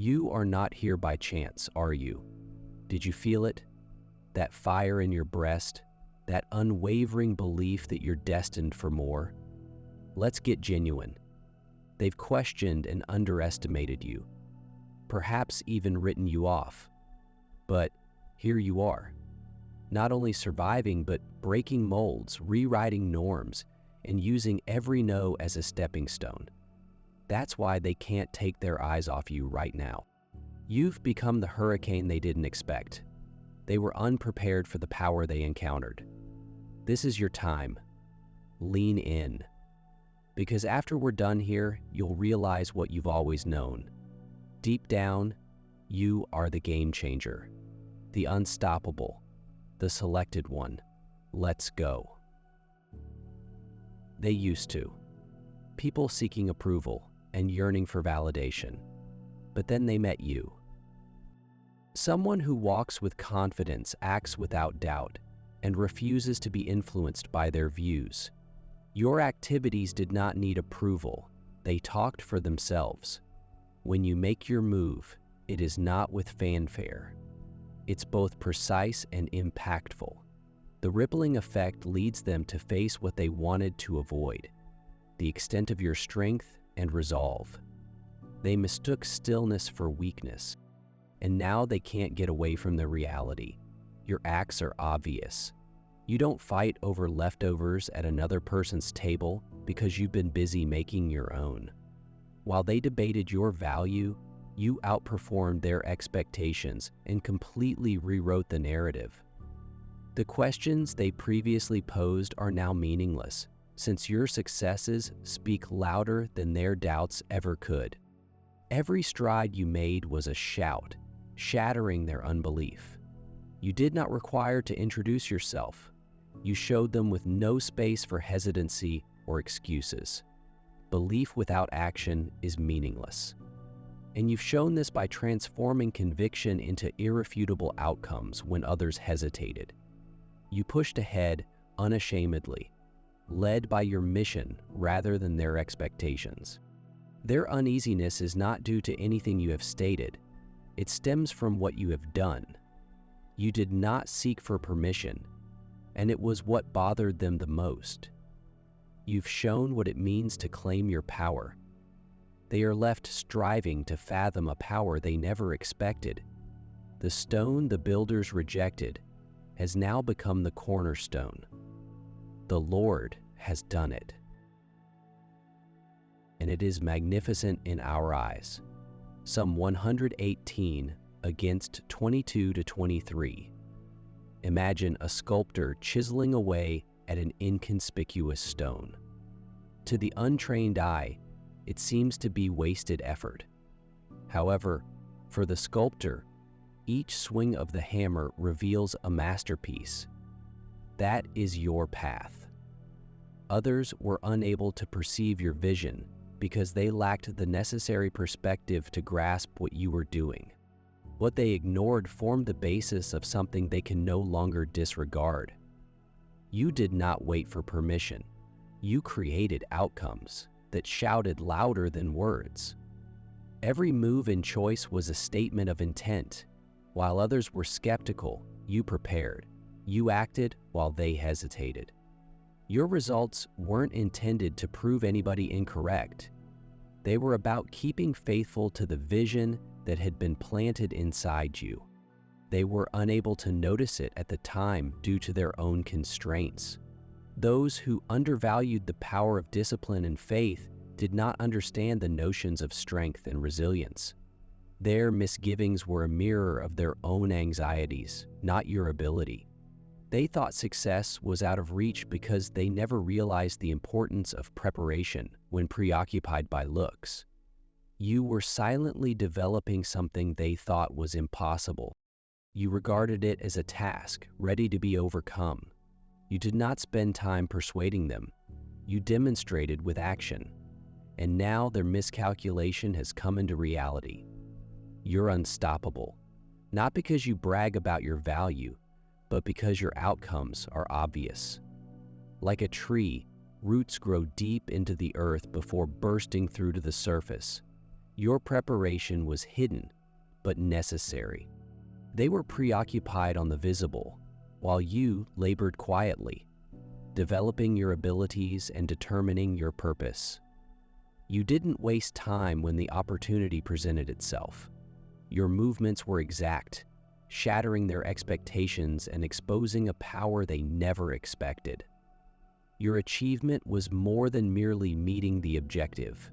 You are not here by chance, are you? Did you feel it? That fire in your breast? That unwavering belief that you're destined for more? Let's get genuine. They've questioned and underestimated you, perhaps even written you off. But here you are, not only surviving, but breaking molds, rewriting norms, and using every no as a stepping stone. That's why they can't take their eyes off you right now. You've become the hurricane they didn't expect. They were unprepared for the power they encountered. This is your time. Lean in. Because after we're done here, you'll realize what you've always known. Deep down, you are the game changer, the unstoppable, the selected one. Let's go. They used to. People seeking approval and yearning for validation. But then they met you. Someone who walks with confidence, acts without doubt, and refuses to be influenced by their views. Your activities did not need approval. They talked for themselves. When you make your move, it is not with fanfare. It's both precise and impactful. The rippling effect leads them to face what they wanted to avoid, the extent of your strength and resolve. They mistook stillness for weakness, and now they can't get away from the reality. Your acts are obvious. You don't fight over leftovers at another person's table because you've been busy making your own. While they debated your value, you outperformed their expectations and completely rewrote the narrative. The questions they previously posed are now meaningless, since your successes speak louder than their doubts ever could. Every stride you made was a shout, shattering their unbelief. You did not require to introduce yourself. You showed them with no space for hesitancy or excuses. Belief without action is meaningless. And you've shown this by transforming conviction into irrefutable outcomes when others hesitated. You pushed ahead unashamedly, led by your mission rather than their expectations. Their uneasiness is not due to anything you have stated. It stems from what you have done. You did not seek for permission, and it was what bothered them the most. You've shown what it means to claim your power. They are left striving to fathom a power they never expected. The stone the builders rejected has now become the cornerstone. The Lord has done it. And it is magnificent in our eyes. Some 118 against 22 to 23. Imagine a sculptor chiseling away at an inconspicuous stone. To the untrained eye, it seems to be wasted effort. However, for the sculptor, each swing of the hammer reveals a masterpiece. That is your path. Others were unable to perceive your vision because they lacked the necessary perspective to grasp what you were doing. What they ignored formed the basis of something they can no longer disregard. You did not wait for permission. You created outcomes that shouted louder than words. Every move and choice was a statement of intent. While others were skeptical, you prepared. You acted while they hesitated. Your results weren't intended to prove anybody incorrect. They were about keeping faithful to the vision that had been planted inside you. They were unable to notice it at the time due to their own constraints. Those who undervalued the power of discipline and faith did not understand the notions of strength and resilience. Their misgivings were a mirror of their own anxieties, not your ability. They thought success was out of reach because they never realized the importance of preparation when preoccupied by looks. You were silently developing something they thought was impossible. You regarded it as a task ready to be overcome. You did not spend time persuading them. You demonstrated with action. And now their miscalculation has come into reality. You're unstoppable, not because you brag about your value, but because your outcomes are obvious. Like a tree, roots grow deep into the earth before bursting through to the surface. Your preparation was hidden, but necessary. They were preoccupied on the visible, while you labored quietly, developing your abilities and determining your purpose. You didn't waste time when the opportunity presented itself. Your movements were exact, shattering their expectations and exposing a power they never expected. Your achievement was more than merely meeting the objective.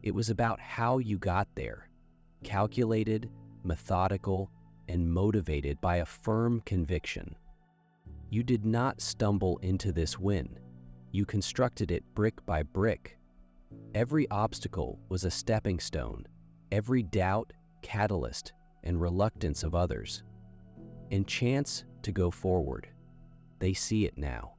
It was about how you got there, calculated, methodical, and motivated by a firm conviction. You did not stumble into this win. You constructed it brick by brick. Every obstacle was a stepping stone, every doubt, catalyst, and reluctance of others, and chance to go forward. They see it now.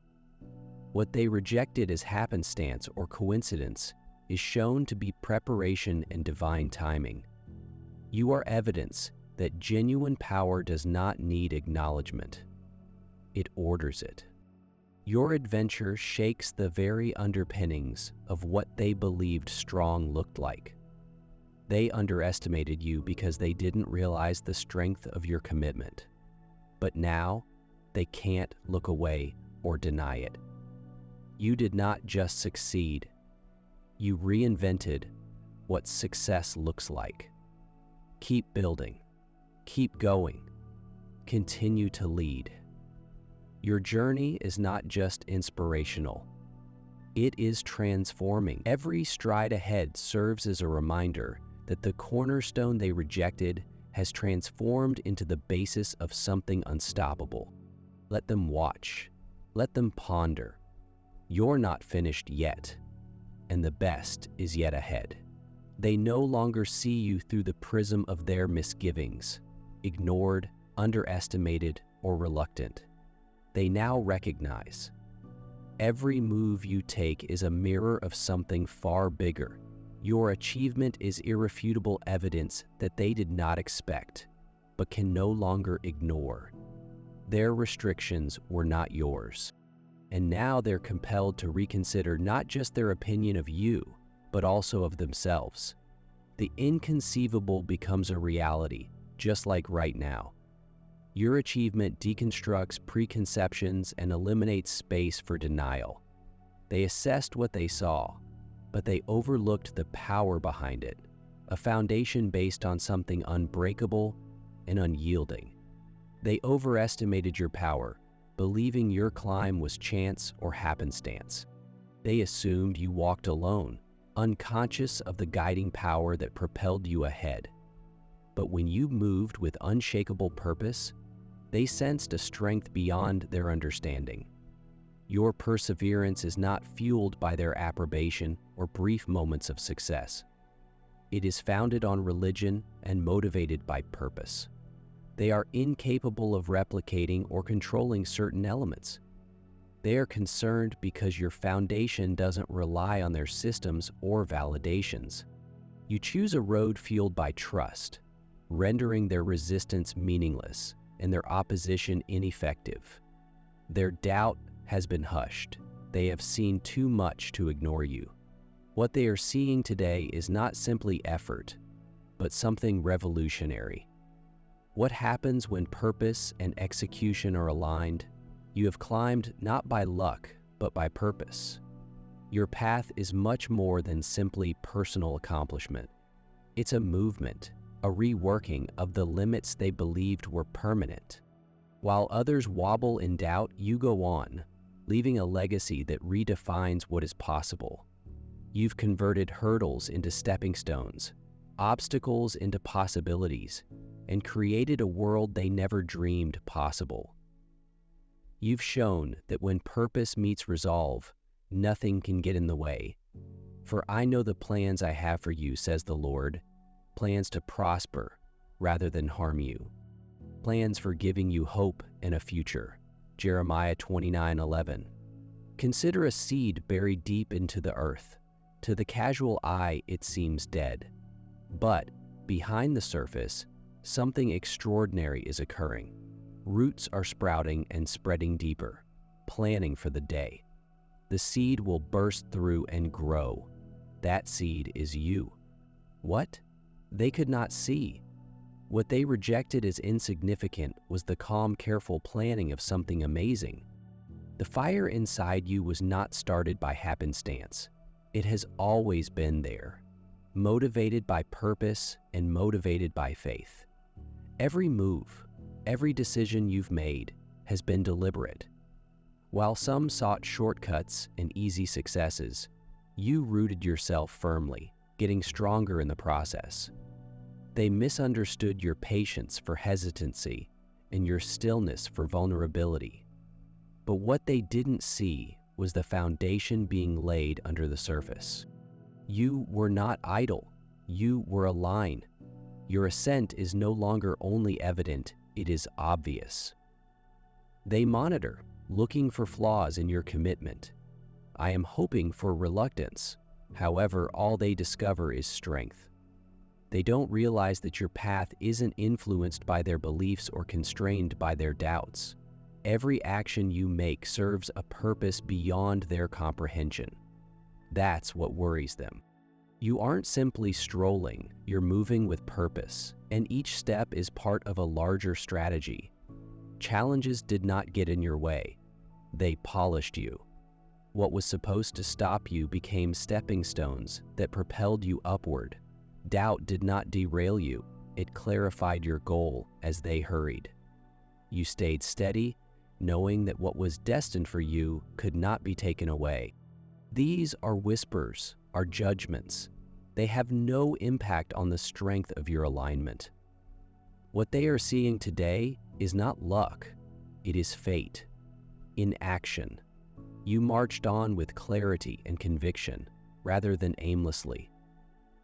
What they rejected as happenstance or coincidence is shown to be preparation and divine timing. You are evidence that genuine power does not need acknowledgement. It orders it. Your adventure shakes the very underpinnings of what they believed strong looked like. They underestimated you because they didn't realize the strength of your commitment. But now, they can't look away or deny it. You did not just succeed. You reinvented what success looks like. Keep building. Keep going. Continue to lead. Your journey is not just inspirational. It is transforming. Every stride ahead serves as a reminder that the cornerstone they rejected has transformed into the basis of something unstoppable. Let them watch. Let them ponder. You're not finished yet, and the best is yet ahead. They no longer see you through the prism of their misgivings, ignored, underestimated, or reluctant. They now recognize every move you take is a mirror of something far bigger. Your achievement is irrefutable evidence that they did not expect, but can no longer ignore. Their restrictions were not yours, and now they're compelled to reconsider not just their opinion of you, but also of themselves. The inconceivable becomes a reality, just like right now. Your achievement deconstructs preconceptions and eliminates space for denial. They assessed what they saw, but they overlooked the power behind it, a foundation based on something unbreakable and unyielding. They overestimated your power, believing your climb was chance or happenstance. They assumed you walked alone, unconscious of the guiding power that propelled you ahead. But when you moved with unshakable purpose, they sensed a strength beyond their understanding. Your perseverance is not fueled by their approbation or brief moments of success. It is founded on religion and motivated by purpose. They are incapable of replicating or controlling certain elements. They are concerned because your foundation doesn't rely on their systems or validations. You choose a road fueled by trust, rendering their resistance meaningless and their opposition ineffective. Their doubt has been hushed. They have seen too much to ignore you. What they are seeing today is not simply effort, but something revolutionary. What happens when purpose and execution are aligned? You have climbed not by luck, but by purpose. Your path is much more than simply personal accomplishment. It's a movement, a reworking of the limits they believed were permanent. While others wobble in doubt, you go on, leaving a legacy that redefines what is possible. You've converted hurdles into stepping stones, obstacles into possibilities, and created a world they never dreamed possible. You've shown that when purpose meets resolve, nothing can get in the way. For I know the plans I have for you, says the Lord, plans to prosper rather than harm you, plans for giving you hope and a future. Jeremiah 29:11. Consider a seed buried deep into the earth. To the casual eye, it seems dead. But behind the surface, something extraordinary is occurring. Roots are sprouting and spreading deeper, planning for the day. The seed will burst through and grow. That seed is you. What? they could not see. What they rejected as insignificant was the calm, careful planning of something amazing. The fire inside you was not started by happenstance. It has always been there, motivated by purpose and motivated by faith. Every move, every decision you've made has been deliberate. While some sought shortcuts and easy successes, you rooted yourself firmly, getting stronger in the process. They misunderstood your patience for hesitancy and your stillness for vulnerability. But what they didn't see was the foundation being laid under the surface. You were not idle. You were aligned. Your ascent is no longer only evident, it is obvious. They monitor, looking for flaws in your commitment. I am hoping for reluctance. However, all they discover is strength. They don't realize that your path isn't influenced by their beliefs or constrained by their doubts. Every action you make serves a purpose beyond their comprehension. That's what worries them. You aren't simply strolling, you're moving with purpose, and each step is part of a larger strategy. Challenges did not get in your way. They polished you. What was supposed to stop you became stepping stones that propelled you upward. Doubt did not derail you. It clarified your goal as they hurried. You stayed steady, knowing that what was destined for you could not be taken away. These are whispers, are judgments. They have no impact on the strength of your alignment. What they are seeing today is not luck, it is fate. In action, you marched on with clarity and conviction rather than aimlessly.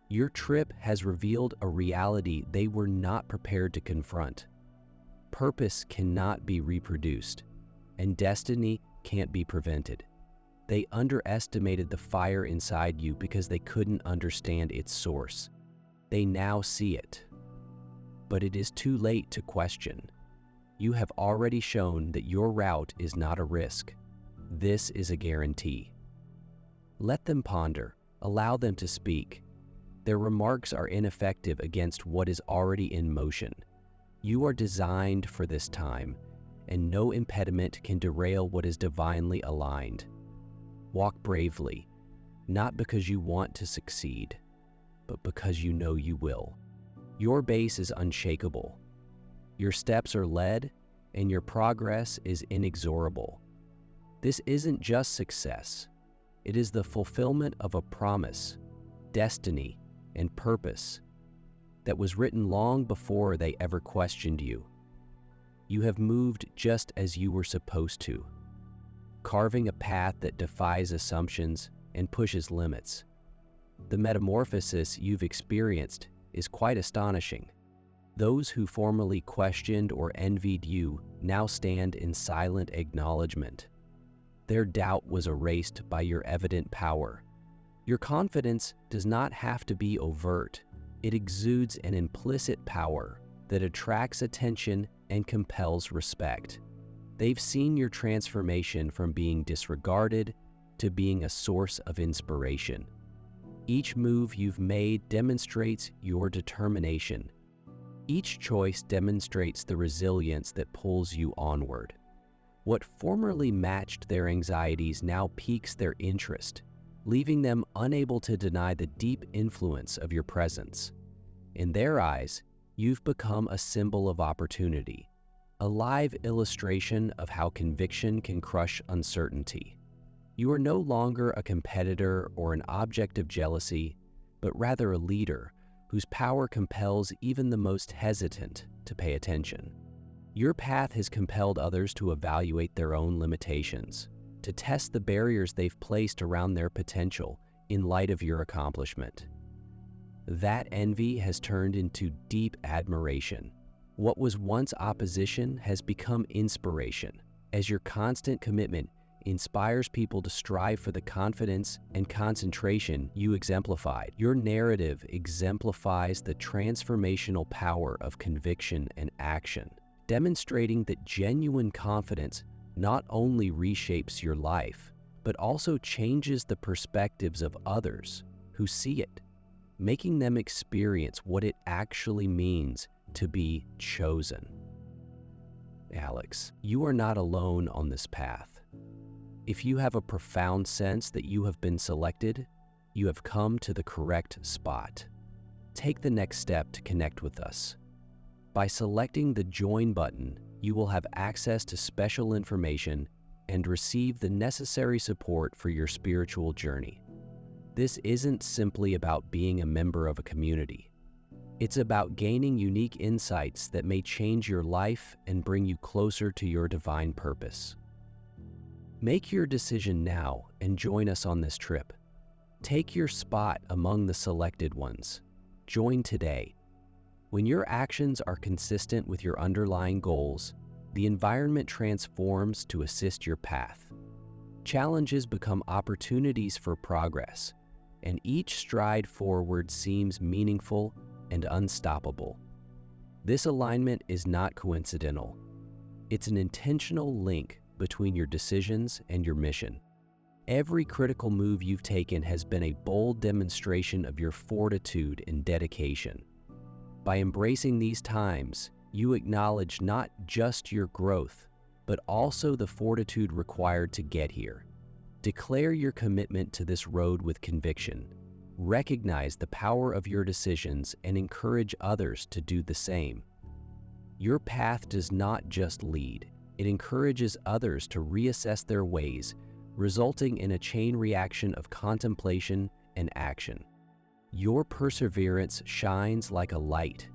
Your trip has revealed a reality they were not prepared to confront. Purpose cannot be reproduced, and destiny can't be prevented. They underestimated the fire inside you because they couldn't understand its source. They now see it. But it is too late to question. You have already shown that your route is not a risk. This is a guarantee. Let them ponder. Allow them to speak. Their remarks are ineffective against what is already in motion. You are designed for this time, and no impediment can derail what is divinely aligned. Walk bravely, not because you want to succeed, but because you know you will. Your base is unshakable. Your steps are led, and your progress is inexorable. This isn't just success. It is the fulfillment of a promise, destiny, and purpose that was written long before they ever questioned you. You have moved just as you were supposed to, carving a path that defies assumptions and pushes limits. The metamorphosis you've experienced is quite astonishing. Those who formerly questioned or envied you now stand in silent acknowledgement. Their doubt was erased by your evident power. Your confidence does not have to be overt. It exudes an implicit power that attracts attention and compels respect. They've seen your transformation from being disregarded to being a source of inspiration. Each move you've made demonstrates your determination. Each choice demonstrates the resilience that pulls you onward. What formerly matched their anxieties now piques their interest, leaving them unable to deny the deep influence of your presence. In their eyes, you've become a symbol of opportunity, a live illustration of how conviction can crush uncertainty. You are no longer a competitor or an object of jealousy, but rather a leader whose power compels even the most hesitant to pay attention. Your path has compelled others to evaluate their own limitations, to test the barriers they've placed around their potential in light of your accomplishment. That envy has turned into deep admiration. What was once opposition has become inspiration, as your constant commitment inspires people to strive for the confidence and concentration you exemplified. Your narrative exemplifies the transformational power of conviction and action, demonstrating that genuine confidence not only reshapes your life, but also changes the perspectives of others who see it. making them experience what it actually means to be chosen. Alex, you are not alone on this path. If you have a profound sense that you have been selected, you have come to the correct spot. Take the next step to connect with us. By selecting the Join button, you will have access to special information and receive the necessary support for your spiritual journey. This isn't simply about being a member of a community. It's about gaining unique insights that may change your life and bring you closer to your divine purpose. Make your decision now and join us on this trip. Take your spot among the selected ones. Join today. When your actions are consistent with your underlying goals, the environment transforms to assist your path. Challenges become opportunities for progress, and each stride forward seems meaningful and unstoppable. This alignment is not coincidental. It's an intentional link between your decisions and your mission. Every critical move you've taken has been a bold demonstration of your fortitude and dedication. By embracing these times, you acknowledge not just your growth, but also the fortitude required to get here. Declare your commitment to this road with conviction. Recognize the power of your decisions and encourage others to do the same. Your path does not just lead, it encourages others to reassess their ways, resulting in a chain reaction of contemplation and action. Your perseverance shines like a light,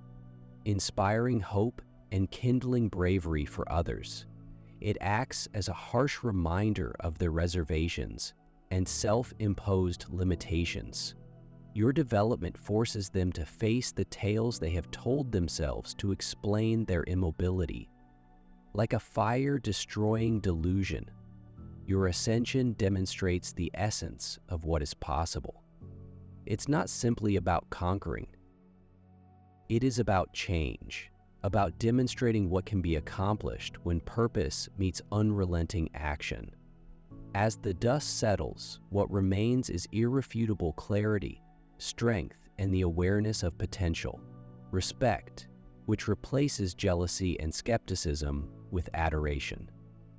inspiring hope and kindling bravery for others. It acts as a harsh reminder of their reservations and self-imposed limitations. Your development forces them to face the tales they have told themselves to explain their immobility. Like a fire-destroying delusion, your ascension demonstrates the essence of what is possible. It's not simply about conquering. It is about change, about demonstrating what can be accomplished when purpose meets unrelenting action. As the dust settles, what remains is irrefutable clarity, strength, and the awareness of potential, respect, which replaces jealousy and skepticism with adoration.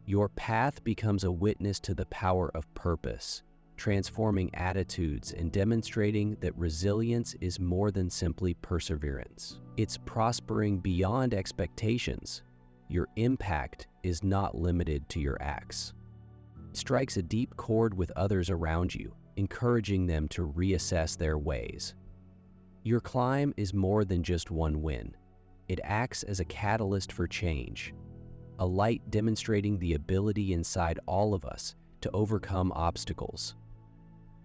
Your path becomes a witness to the power of purpose, transforming attitudes and demonstrating that resilience is more than simply perseverance. It's prospering beyond expectations. Your impact is not limited to your acts. It strikes a deep chord with others around you, encouraging them to reassess their ways. Your climb is more than just one win. It acts as a catalyst for change, a light demonstrating the ability inside all of us to overcome obstacles.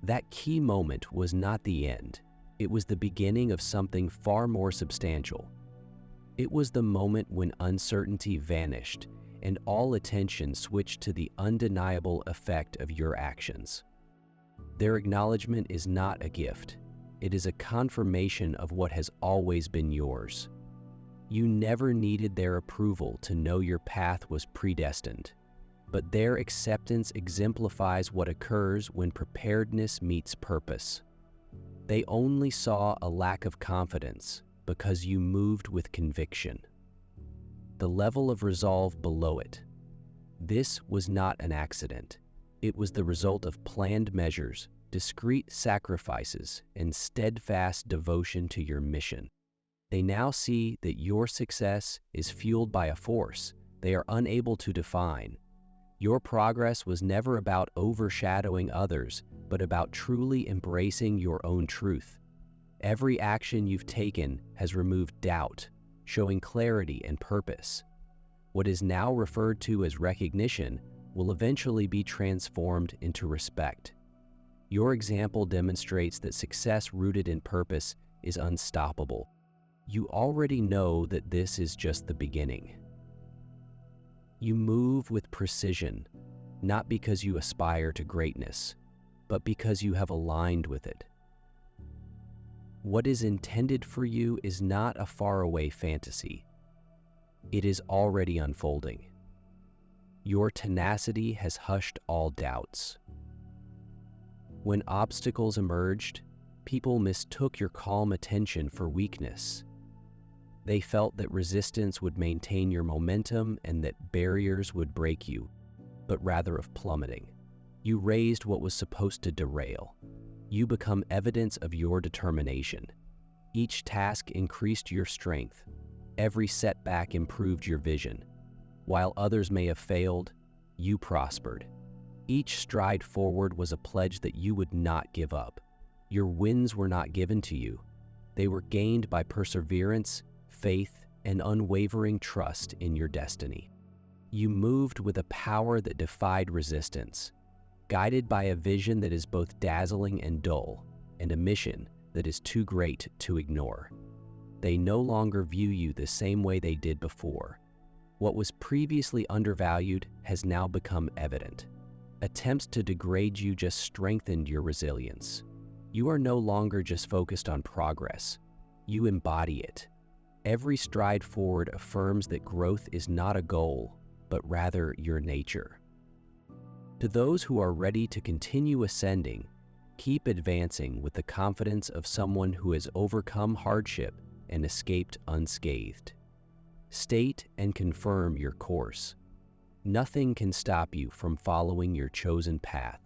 That key moment was not the end. It was the beginning of something far more substantial. It was the moment when uncertainty vanished and all attention switched to the undeniable effect of your actions. Their acknowledgement is not a gift. It is a confirmation of what has always been yours. You never needed their approval to know your path was predestined, but their acceptance exemplifies what occurs when preparedness meets purpose. They only saw a lack of confidence because you moved with conviction. The level of resolve below it. This was not an accident. It was the result of planned measures, discreet sacrifices, and steadfast devotion to your mission. They now see that your success is fueled by a force they are unable to define. Your progress was never about overshadowing others, but about truly embracing your own truth. Every action you've taken has removed doubt, showing clarity and purpose. What is now referred to as recognition will eventually be transformed into respect. Your example demonstrates that success rooted in purpose is unstoppable. You already know that this is just the beginning. You move with precision, not because you aspire to greatness, but because you have aligned with it. What is intended for you is not a faraway fantasy. It is already unfolding. Your tenacity has hushed all doubts. When obstacles emerged, People mistook your calm attention for weakness. They felt that resistance would maintain your momentum and that barriers would break you, but rather of plummeting. You raised what was supposed to derail. You become evidence of your determination. Each task increased your strength. Every setback improved your vision. While others may have failed, you prospered. Each stride forward was a pledge that you would not give up. Your wins were not given to you. They were gained by perseverance, faith, and unwavering trust in your destiny. You moved with a power that defied resistance, guided by a vision that is both dazzling and dull, and a mission that is too great to ignore. They no longer view you the same way they did before. What was previously undervalued has now become evident. Attempts to degrade you just strengthened your resilience. You are no longer just focused on progress. You embody it. Every stride forward affirms that growth is not a goal, but rather your nature. To those who are ready to continue ascending, keep advancing with the confidence of someone who has overcome hardship and escaped unscathed. State and confirm your course. Nothing can stop you from following your chosen path.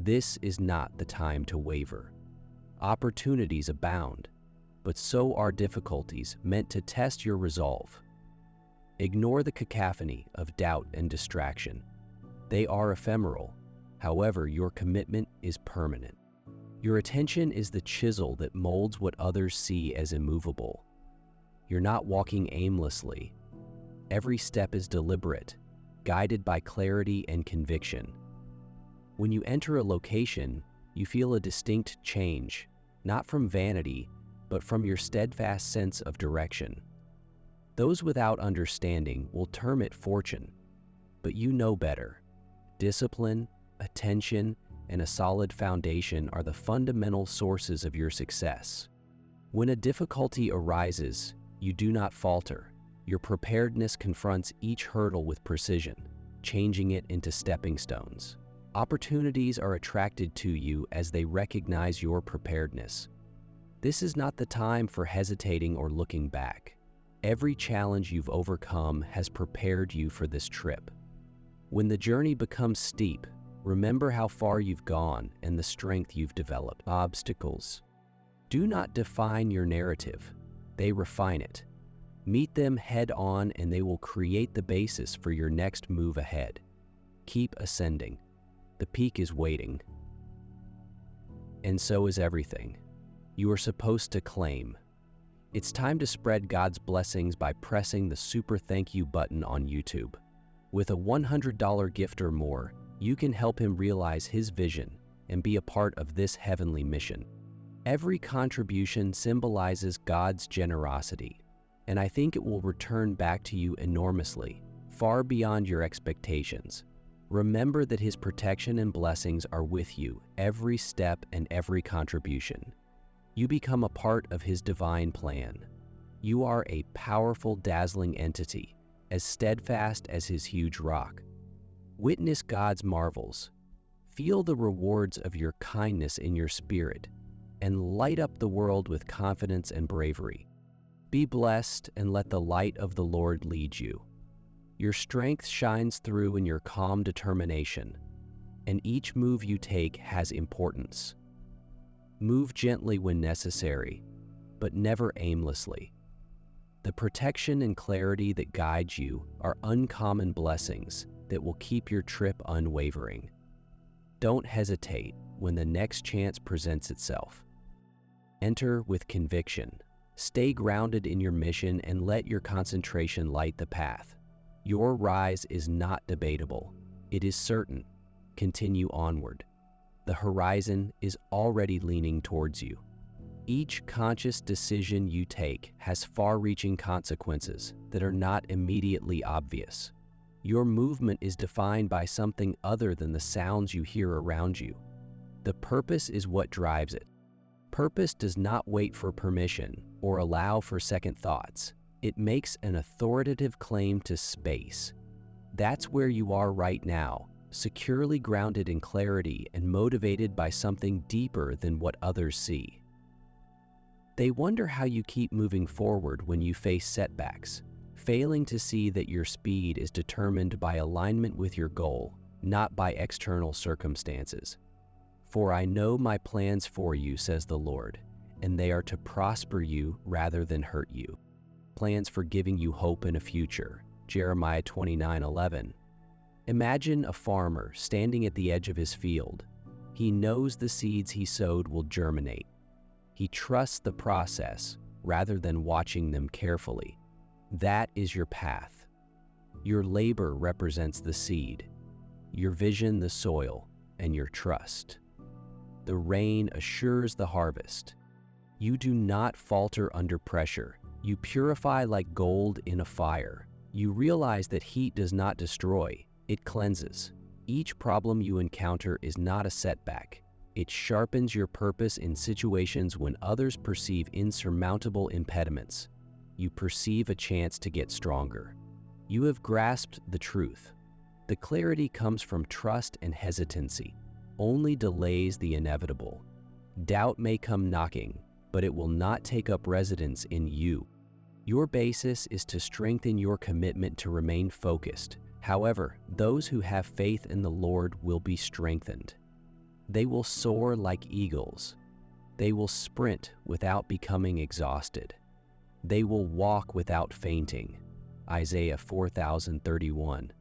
This is not the time to waver. Opportunities abound, but so are difficulties meant to test your resolve. Ignore the cacophony of doubt and distraction. They are ephemeral. However, your commitment is permanent. Your attention is the chisel that molds what others see as immovable. You're not walking aimlessly. Every step is deliberate, guided by clarity and conviction. When you enter a location, you feel a distinct change, not from vanity, but from your steadfast sense of direction. Those without understanding will term it fortune, but you know better. Discipline, attention, and a solid foundation are the fundamental sources of your success. When a difficulty arises, you do not falter. Your preparedness confronts each hurdle with precision, changing it into stepping stones. Opportunities are attracted to you as they recognize your preparedness. This is not the time for hesitating or looking back. Every challenge you've overcome has prepared you for this trip. When the journey becomes steep, remember how far you've gone and the strength you've developed. Obstacles do not define your narrative. They refine it. Meet them head on and they will create the basis for your next move ahead. Keep ascending. The peak is waiting. And so is everything you are supposed to claim. It's time to spread God's blessings by pressing the super thank you button on YouTube. With a $100 gift or more, you can help him realize his vision and be a part of this heavenly mission. Every contribution symbolizes God's generosity, and I think it will return back to you enormously, far beyond your expectations. Remember that his protection and blessings are with you every step and every contribution. You become a part of his divine plan. You are a powerful, dazzling entity, as steadfast as his huge rock. Witness God's marvels. Feel the rewards of your kindness in your spirit, and light up the world with confidence and bravery. Be blessed and let the light of the Lord lead you. Your strength shines through in your calm determination, and each move you take has importance. Move gently when necessary, but never aimlessly. The protection and clarity that guide you are uncommon blessings that will keep your trip unwavering. Don't hesitate when the next chance presents itself. Enter with conviction. Stay grounded in your mission and let your concentration light the path. Your rise is not debatable. It is certain. Continue onward. The horizon is already leaning towards you. Each conscious decision you take has far-reaching consequences that are not immediately obvious. Your movement is defined by something other than the sounds you hear around you. The purpose is what drives it. Purpose does not wait for permission or allow for second thoughts. It makes an authoritative claim to space. That's where you are right now, securely grounded in clarity and motivated by something deeper than what others see. They wonder how you keep moving forward when you face setbacks, failing to see that your speed is determined by alignment with your goal, not by external circumstances. For I know my plans for you, says the Lord, and they are to prosper you rather than hurt you. Plans for giving you hope and a future. Jeremiah 29:11. Imagine a farmer standing at the edge of his field. He knows the seeds he sowed will germinate. He trusts the process rather than watching them carefully. That is your path. Your labor represents the seed, your vision the soil, and your trust. The rain assures the harvest. You do not falter under pressure. You purify like gold in a fire. You realize that heat does not destroy, it cleanses. Each problem you encounter is not a setback. It sharpens your purpose in situations when others perceive insurmountable impediments. You perceive a chance to get stronger. You have grasped the truth. The clarity comes from trust, and hesitancy only delays the inevitable. Doubt may come knocking, but it will not take up residence in you. Your basis is to strengthen your commitment to remain focused. However, those who have faith in the Lord will be strengthened. They will soar like eagles. They will sprint without becoming exhausted. They will walk without fainting. Isaiah 4031.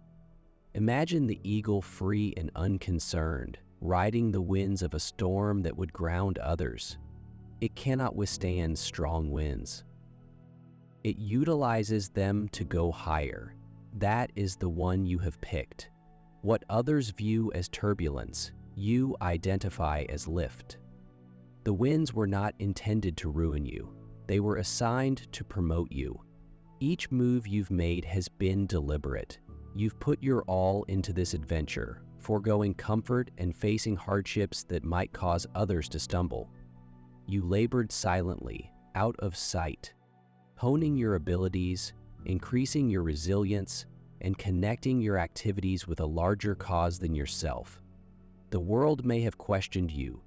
Imagine the eagle free and unconcerned, riding the winds of a storm that would ground others. It cannot withstand strong winds. It utilizes them to go higher. That is the one you have picked. What others view as turbulence, you identify as lift. The winds were not intended to ruin you. They were assigned to promote you. Each move you've made has been deliberate. You've put your all into this adventure, foregoing comfort and facing hardships that might cause others to stumble. You labored silently, out of sight, honing your abilities, increasing your resilience, and connecting your activities with a larger cause than yourself. The world may have questioned you,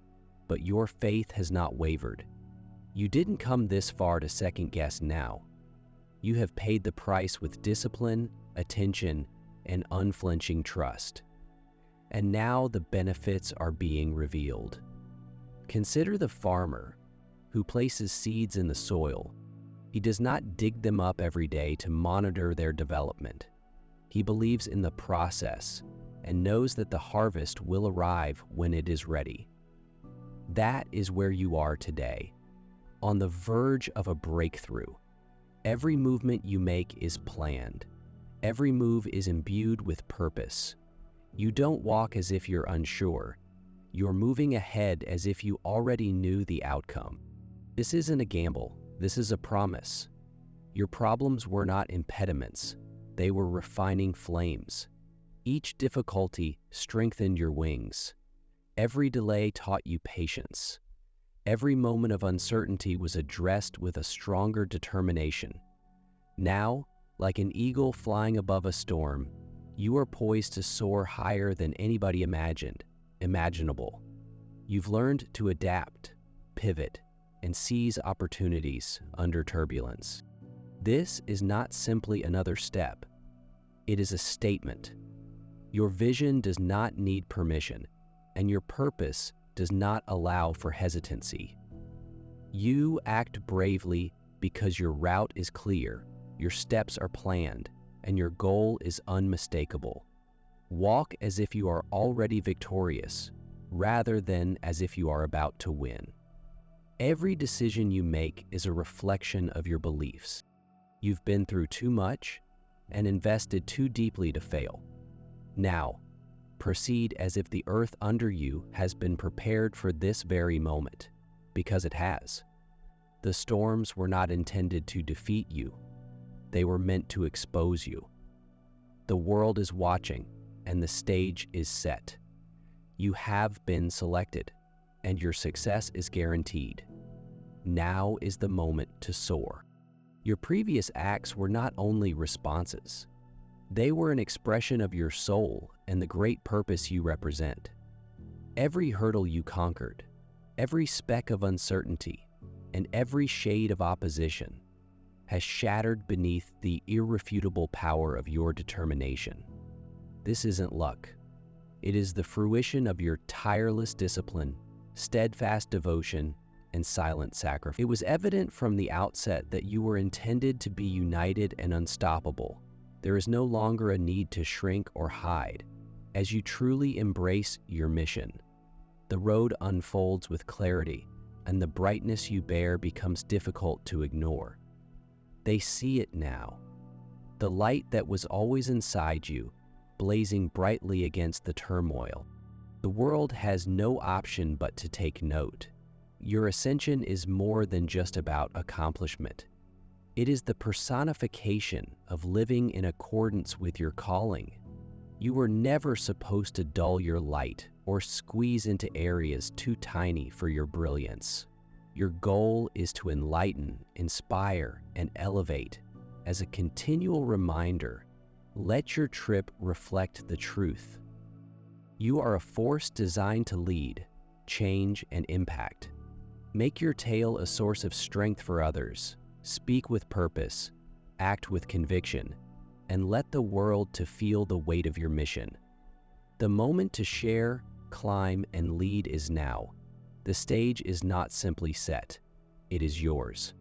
but your faith has not wavered. You didn't come this far to second guess now. You have paid the price with discipline, attention, and unflinching trust. And now the benefits are being revealed. Consider the farmer who places seeds in the soil. He does not dig them up every day to monitor their development. He believes in the process and knows that the harvest will arrive when it is ready. That is where you are today, on the verge of a breakthrough. Every movement you make is planned. Every move is imbued with purpose. You don't walk as if you're unsure. You're moving ahead as if you already knew the outcome. This isn't a gamble. This is a promise. Your problems were not impediments. They were refining flames. Each difficulty strengthened your wings. Every delay taught you patience. Every moment of uncertainty was addressed with a stronger determination. Now, like an eagle flying above a storm, you are poised to soar higher than anybody imaginable. You've learned to adapt, pivot, and seize opportunities under turbulence. This is not simply another step. It is a statement. Your vision does not need permission, and your purpose does not allow for hesitancy. You act bravely because your route is clear, your steps are planned, and your goal is unmistakable. Walk as if you are already victorious, rather than as if you are about to win. Every decision you make is a reflection of your beliefs. You've been through too much and invested too deeply to fail. Now, proceed as if the earth under you has been prepared for this very moment, because it has. The storms were not intended to defeat you. They were meant to expose you. The world is watching, and the stage is set. You have been selected, and your success is guaranteed. Now is the moment to soar. Your previous acts were not only responses. They were an expression of your soul and the great purpose you represent. Every hurdle you conquered, every speck of uncertainty, and every shade of opposition has shattered beneath the irrefutable power of your determination. This isn't luck. It is the fruition of your tireless discipline, steadfast devotion, and silent sacrifice. It was evident from the outset that you were intended to be united and unstoppable. There is no longer a need to shrink or hide. As you truly embrace your mission, the road unfolds with clarity, and the brightness you bear becomes difficult to ignore. They see it now. The light that was always inside you, blazing brightly against the turmoil. The world has no option but to take note. Your ascension is more than just about accomplishment. It is the personification of living in accordance with your calling. You were never supposed to dull your light or squeeze into areas too tiny for your brilliance. Your goal is to enlighten, inspire, and elevate. As a continual reminder, let your trip reflect the truth. You are a force designed to lead, change, and impact. Make your tale a source of strength for others. Speak with purpose, act with conviction, and let the world to feel the weight of your mission. The moment to share, climb, and lead is now. The stage is not simply set, it is yours.